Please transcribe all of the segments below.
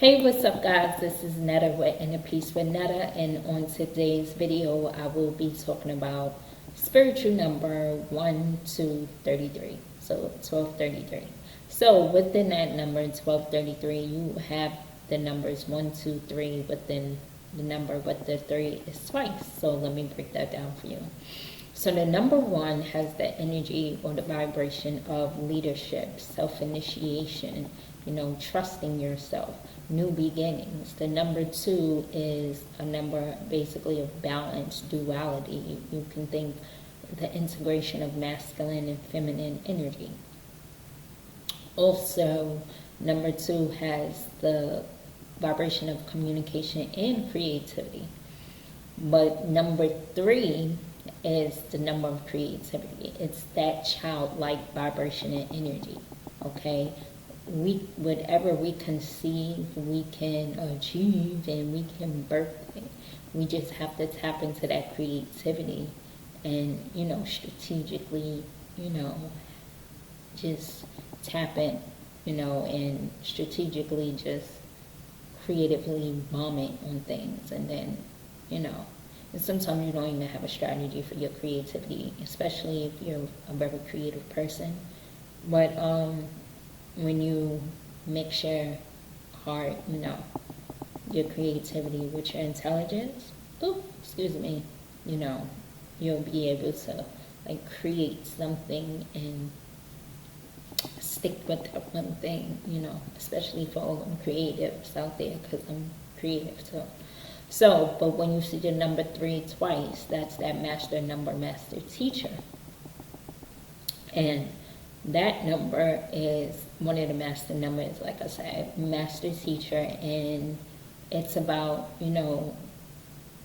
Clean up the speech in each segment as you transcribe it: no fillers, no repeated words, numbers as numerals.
Hey, what's up, guys? This is Netta with Inner Peace with Netta, and on today's video, I will be talking about spiritual number 1 to 33. So 1233. So within that number 1233, you have the numbers 1, 2, 3 within the number, but the 3 is twice. So let me break that down for you. So the number 1 has the energy or the vibration of leadership, self-initiation, trusting yourself, new beginnings. The number 2 is a number basically of balance, duality. You can think the integration of masculine and feminine energy. Also, number 2 has the vibration of communication and creativity. But number 3 is the number of creativity. It's that childlike vibration and energy. Okay? Whatever we conceive, we can achieve, and we can birth it. We just have to tap into that creativity and, strategically, just tap in, and strategically just creatively vomit on things. And then, and sometimes you don't even have a strategy for your creativity, especially if you're a very creative person. But when you mix your heart, your creativity with your intelligence, you'll be able to create something and stick with that one thing, especially for all them creatives out there, because I'm creative too. So, but when you see the number 3 twice, that's that master number, master teacher. And that number is one of the master numbers, like I said, master teacher. And it's about,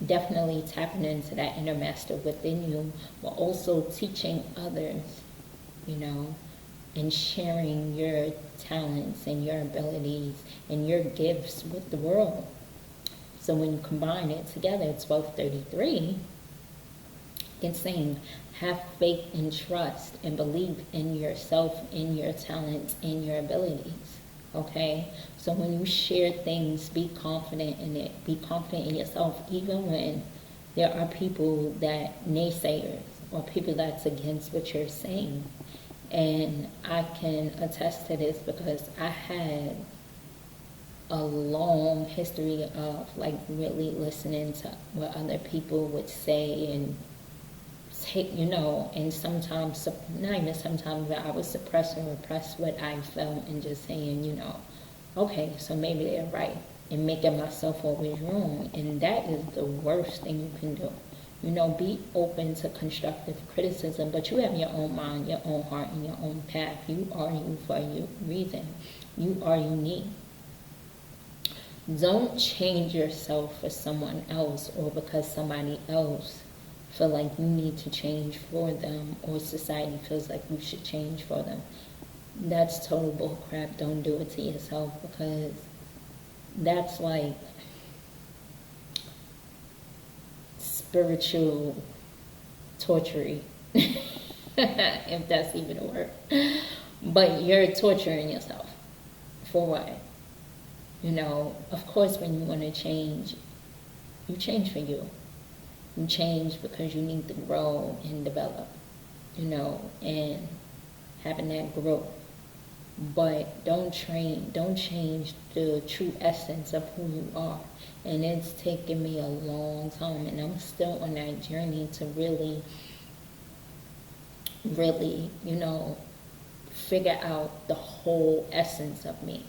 definitely tapping into that inner master within you, but also teaching others, and sharing your talents and your abilities and your gifts with the world. So when you combine it together, 1233, it's saying have faith and trust and believe in yourself, in your talents, in your abilities. Okay? So when you share things, be confident in it. Be confident in yourself, even when there are people that naysayers or people that's against what you're saying. And I can attest to this because I had a long history of really listening to what other people would say and take, and sometimes, not even sometimes, but I would suppress and repress what I felt and just saying, okay, so maybe they're right, and making myself always wrong. And that is the worst thing you can do. Be open to constructive criticism, but you have your own mind, your own heart, and your own path. You are you for a reason. You are unique. Don't change yourself for someone else, or because somebody else feel like you need to change for them, or society feels like you should change for them. That's total bull crap. Don't do it to yourself, because that's like spiritual torture, if that's even a word. But you're torturing yourself. For what? Of course, when you want to change, you change for you. You change because you need to grow and develop, and having that growth. But don't change the true essence of who you are. And it's taken me a long time, and I'm still on that journey to really, really, figure out the whole essence of me,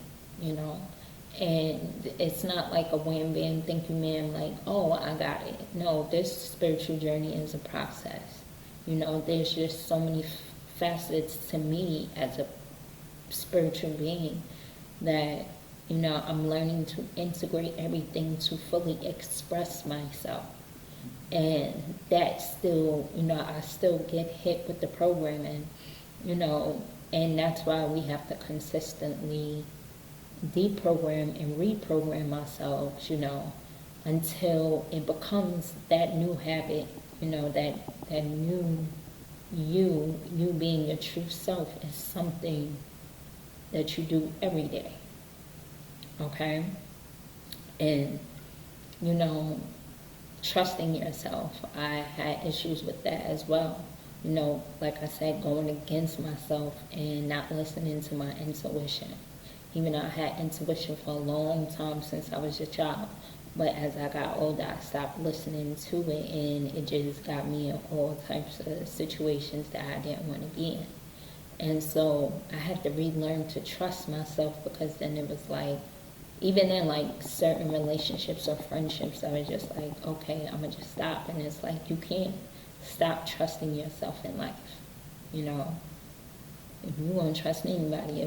And it's not like a wham bam, thank you ma'am, like, oh, I got it. No, this spiritual journey is a process. There's just so many facets to me as a spiritual being that, I'm learning to integrate everything to fully express myself. And that still, I still get hit with the programming, and that's why we have to consistently deprogram and reprogram ourselves, until it becomes that new habit, that new you being your true self is something that you do every day. Okay? And, you know, trusting yourself, I had issues with that as well. You know, like I said, going against myself and not listening to my intuition. Even though I had intuition for a long time since I was a child. But as I got older, I stopped listening to it, and it just got me in all types of situations that I didn't want to be in. And so I had to relearn to trust myself, because then it was like, even in like certain relationships or friendships, I was just like, okay, I'm going to just stop. And it's like, you can't stop trusting yourself in life. You know, if you won't trust anybody,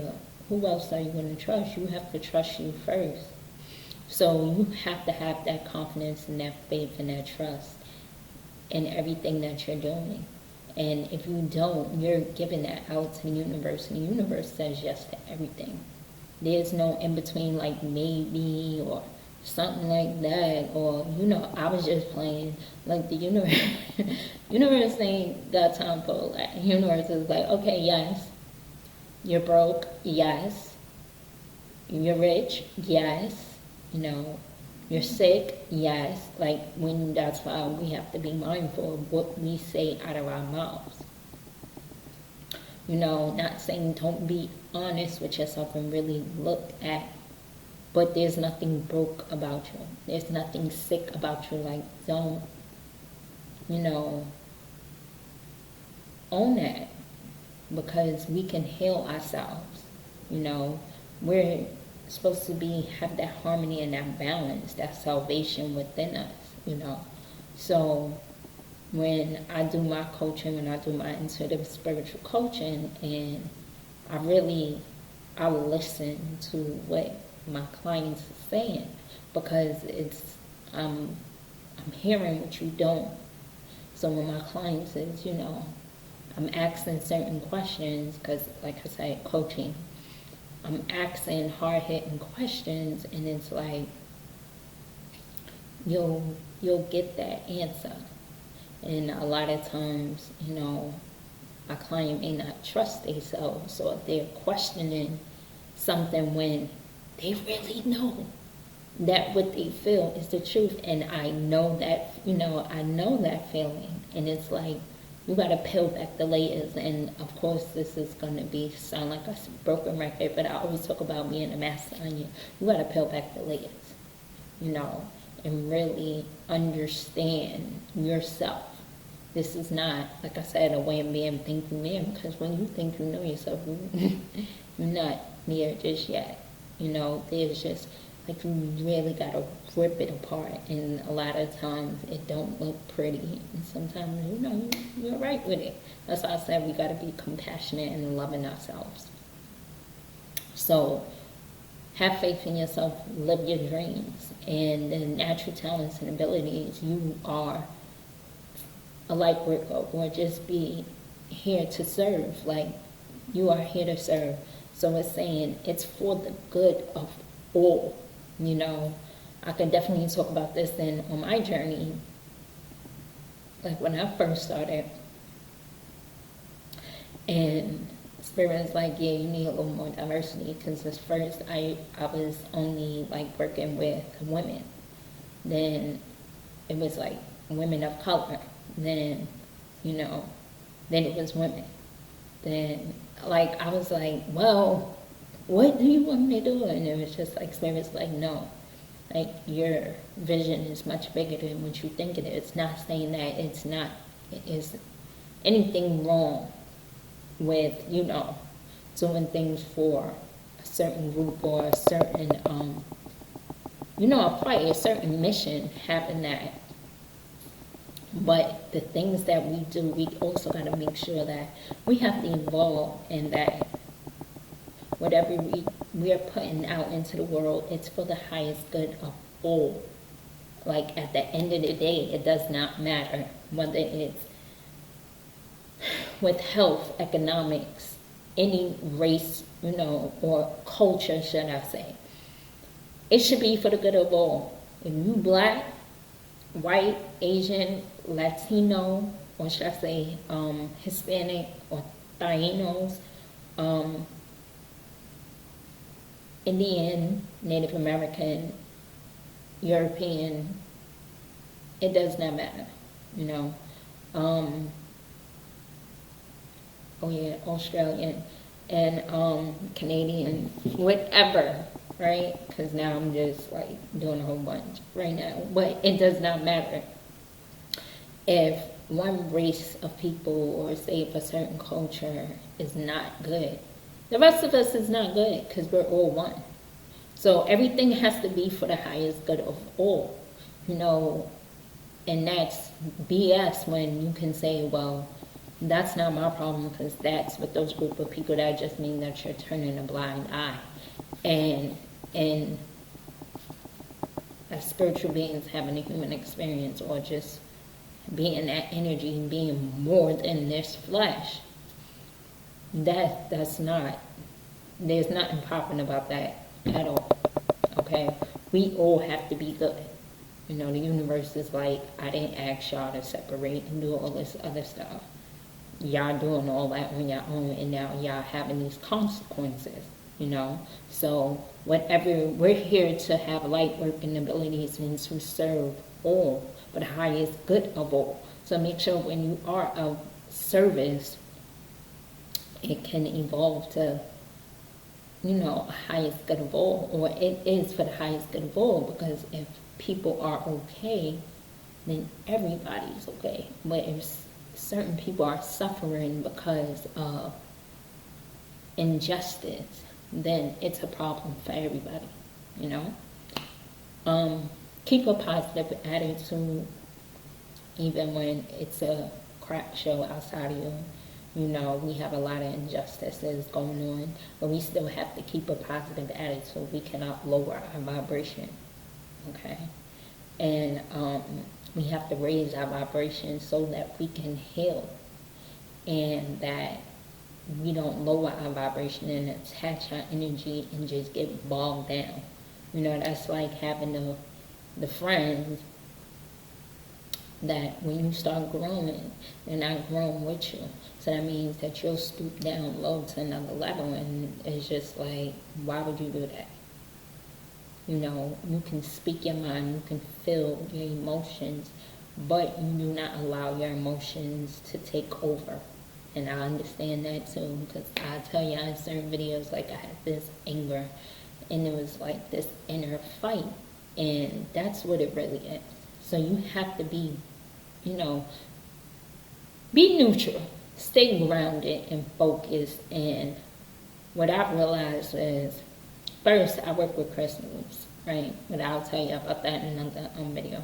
who else are you going to trust? You have to trust you first. So you have to have that confidence and that faith and that trust in everything that you're doing. And if you don't, you're giving that out to the universe, and the universe says yes to everything. There's no in between, like maybe or something like that, or, you know, I was just playing. Like the universe, universe ain't got time for that. Universe is like, okay, yes, you're broke, yes, you're rich, yes, you know, you're sick, yes. Like, when that's why we have to be mindful of what we say out of our mouths. You know, not saying don't be honest with yourself and really look at, but there's nothing broke about you. There's nothing sick about you. Like, don't, you know, own that, because we can heal ourselves. You know, we're supposed to have that harmony and that balance, that salvation within us, you know. So when I do my coaching, when I do my intuitive spiritual coaching, and I listen to what my clients are saying, because I'm hearing what you don't. So when my client says, you know, I'm asking certain questions, because like I said, coaching, I'm asking hard-hitting questions, and it's like you'll get that answer. And a lot of times, you know, a client may not trust themselves, so if they're questioning something when they really know that what they feel is the truth. And I know that, you know, I know that feeling, and it's like, you got to peel back the layers. And of course, this is going to sound like a broken record, but I always talk about being a master onion. You got to peel back the layers, you know, and really understand yourself. This is not, like I said, a way of being thinking man, because when you think you know yourself, you're not there just yet. You know, there's just, like, you really got to rip it apart, and a lot of times it don't look pretty, and sometimes, you know, you're right with it. That's why I said we got to be compassionate and loving ourselves. So have faith in yourself, live your dreams, and the natural talents and abilities. You are a light worker, or just be here to serve. Like, you are here to serve. So it's saying it's for the good of all. You know, I could definitely talk about this then on my journey. Like, when I first started, and Spirit was like, yeah, you need a little more diversity, because at first I was only like working with women. Then it was like women of color. Then, you know, then it was women. Then, like, I was like, well, what do you want me to do? And it was just like, Spirit's like, no, like, your vision is much bigger than what you think it is. Not saying that it is anything wrong with, you know, doing things for a certain group or a certain, you know, a certain mission, having that. But the things that we do, we also got to make sure that we have to evolve, and that whatever we are putting out into the world, it's for the highest good of all. Like, at the end of the day, it does not matter whether it's with health, economics, any race, you know, or culture, should I say. It should be for the good of all. If you black, white, Asian, Latino, or should I say Hispanic or Tainos, Indian, Native American, European, it does not matter, you know. Oh yeah, Australian and Canadian, whatever, right? Because now I'm just like doing a whole bunch right now, but it does not matter if one race of people, or say if a certain culture is not good, the rest of us is not good, because we're all one. So everything has to be for the highest good of all, you know. And that's BS when you can say, well, that's not my problem because that's with those group of people. That just means that you're turning a blind eye. And as spiritual beings having a human experience, or just being that energy and being more than this flesh, that's not, there's nothing popping about that at all. Okay? We all have to be good. You know, the universe is like, I didn't ask y'all to separate and do all this other stuff. Y'all doing all that on your own, and now y'all having these consequences, you know. So whatever, we're here to have light working abilities and to serve all, but the highest good of all. So make sure when you are of service, it can evolve to, you know, highest good of all, or it is for the highest good of all, because if people are okay, then everybody's okay. But if certain people are suffering because of injustice, then it's a problem for everybody, you know. Keep a positive attitude even when it's a crap show outside of you. You know, we have a lot of injustices going on, but we still have to keep a positive attitude. We cannot lower our vibration, okay? And we have to raise our vibration so that we can heal, and that we don't lower our vibration and attach our energy and just get bogged down. You know, that's like having the friends that when you start growing, they're not growing with you. So that means that you'll stoop down low to another level, and it's just like, why would you do that? You know, you can speak your mind, you can feel your emotions, but you do not allow your emotions to take over. And I understand that too, because I tell you in certain videos, like I had this anger, and it was like this inner fight, and that's what it really is. So you have to be, you know, be neutral, stay grounded and focused. And what I've realized is, first, I work with crystals, right? But I'll tell you about that in another video.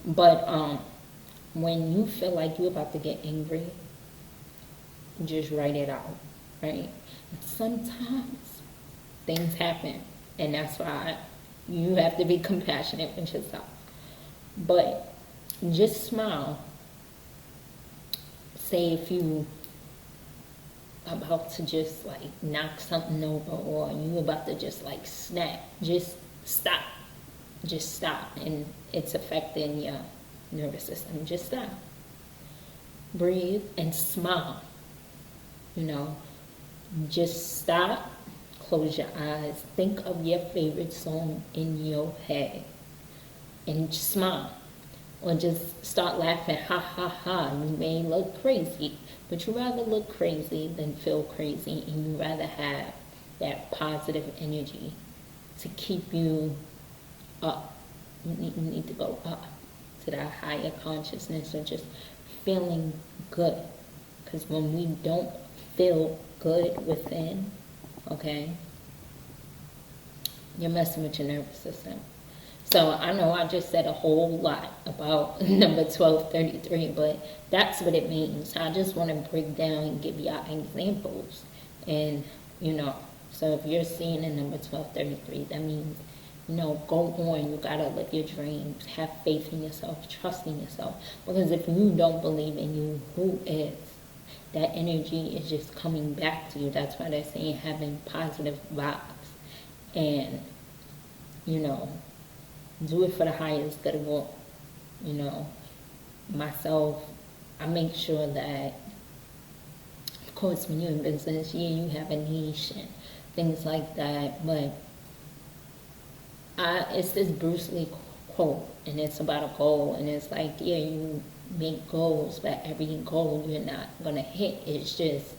But when you feel like you're about to get angry, just write it out, right? And sometimes things happen, and that's why you have to be compassionate with yourself. But just smile. Say if you about to just like knock something over, or you about to just like snap, just stop. Just stop. And it's affecting your nervous system. Just stop. Breathe and smile. You know, just stop, close your eyes, think of your favorite song in your head, and just smile. Or just start laughing, ha ha ha. You may look crazy, but you rather look crazy than feel crazy, and you rather have that positive energy to keep you up. You need to go up to that higher consciousness of just feeling good. Because when we don't feel good within, okay, you're messing with your nervous system. So I know I just said a whole lot about number 1233, but that's what it means. I just want to break down and give you examples. And, you know, so if you're seeing a number 1233, that means, you know, go on. You got to live your dreams. Have faith in yourself. Trust in yourself. Because if you don't believe in you, who is? That energy is just coming back to you. That's why they're saying having positive vibes. And, you know, do it for the highest good of all. You know, myself, I make sure that, of course, when you're in business, yeah, you have a niche and things like that, but It's this Bruce Lee quote, and it's about a goal, and it's like, yeah, you make goals, but every goal you're not gonna hit. It's just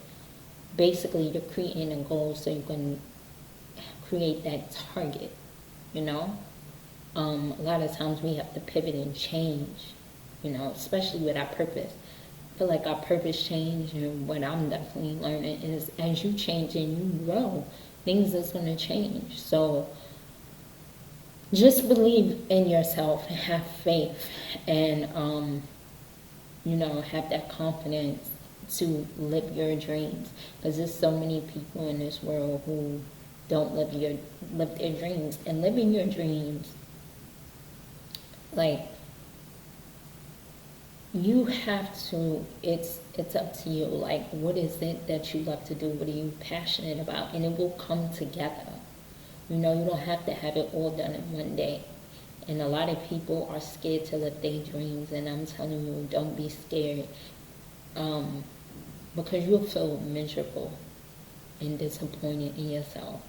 basically you're creating a goal so you can create that target, you know. A lot of times we have to pivot and change, you know, especially with our purpose. I feel like our purpose change, and what I'm definitely learning is as you change and you grow, things is going to change. So just believe in yourself and have faith, and you know, have that confidence to live your dreams, because there's so many people in this world who don't live their dreams. And living your dreams, like, you have to, it's up to you. Like, what is it that you love to do? What are you passionate about? And it will come together. You know, you don't have to have it all done in one day. And a lot of people are scared to live their dreams, and I'm telling you, don't be scared, because you'll feel miserable and disappointed in yourself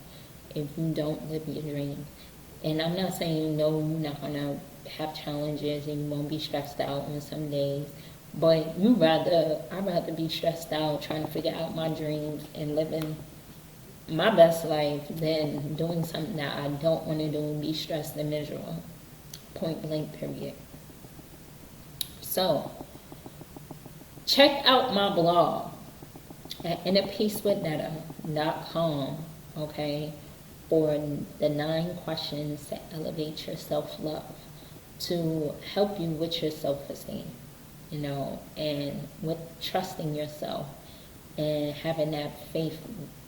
if you don't live your dreams. And I'm not saying, no, you're not going to have challenges and you won't be stressed out on some days, but I'd rather be stressed out trying to figure out my dreams and living my best life than doing something that I don't want to do and be stressed and miserable. Point blank, period. So, check out my blog at innerpeacewithnetta.com, okay, for the 9 questions to elevate your self-love, to help you with your self-esteem, you know, and with trusting yourself and having that faith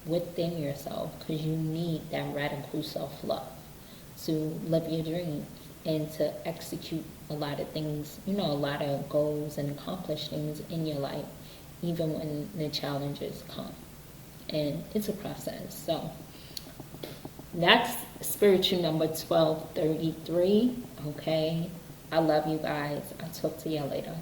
within yourself, because you need that radical self-love to live your dreams and to execute a lot of things, you know, a lot of goals and accomplish things in your life, even when the challenges come. And it's a process. So that's spiritual number 1233. Okay, I love you guys. I'll talk to you later.